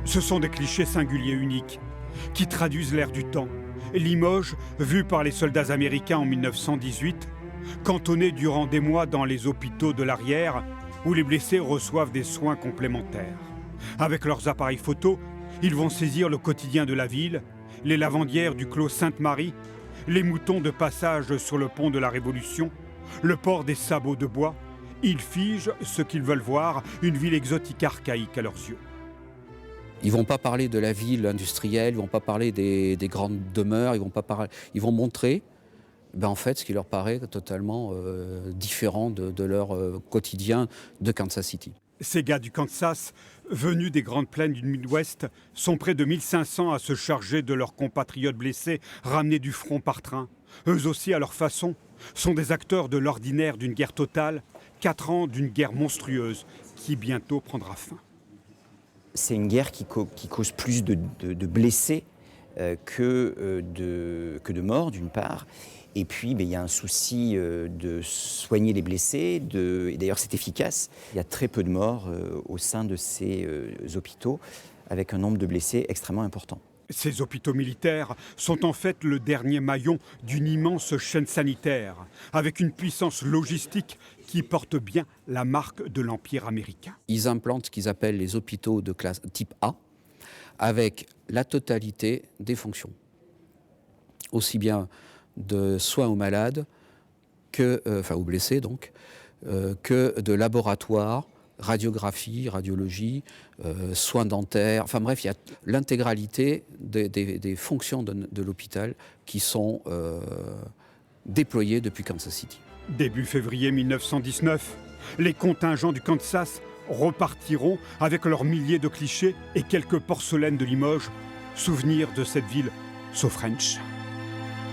Ce sont des clichés singuliers uniques qui traduisent l'air du temps. Limoges, vue par les soldats américains en 1918, cantonnée durant des mois dans les hôpitaux de l'arrière, où les blessés reçoivent des soins complémentaires. Avec leurs appareils photo, ils vont saisir le quotidien de la ville, les lavandières du clos Sainte-Marie, les moutons de passage sur le pont de la Révolution, le port des sabots de bois. Ils figent ce qu'ils veulent voir, une ville exotique archaïque à leurs yeux. Ils ne vont pas parler de la ville industrielle, ils ne vont pas parler des grandes demeures, ils vont montrer en fait, ce qui leur paraît totalement différent de leur quotidien de Kansas City. Ces gars du Kansas, venus des grandes plaines du Midwest, sont près de 1500 à se charger de leurs compatriotes blessés ramenés du front par train. Eux aussi, à leur façon, sont des acteurs de l'ordinaire d'une guerre totale, 4 ans d'une guerre monstrueuse qui bientôt prendra fin. C'est une guerre qui cause plus de blessés que de morts, d'une part. Et puis, il y a un souci de soigner les blessés, et d'ailleurs c'est efficace. Il y a très peu de morts au sein de ces hôpitaux, avec un nombre de blessés extrêmement important. Ces hôpitaux militaires sont en fait le dernier maillon d'une immense chaîne sanitaire, avec une puissance logistique qui porte bien la marque de l'Empire américain. Ils implantent ce qu'ils appellent les hôpitaux de classe type A, avec la totalité des fonctions. Aussi bien de soins aux malades, aux blessés donc, que de laboratoire, radiographie, radiologie, soins dentaires, enfin bref, il y a l'intégralité des fonctions de l'hôpital qui sont déployées depuis Kansas City. Début février 1919, les contingents du Kansas repartiront avec leurs milliers de clichés et quelques porcelaines de Limoges, souvenirs de cette ville so French.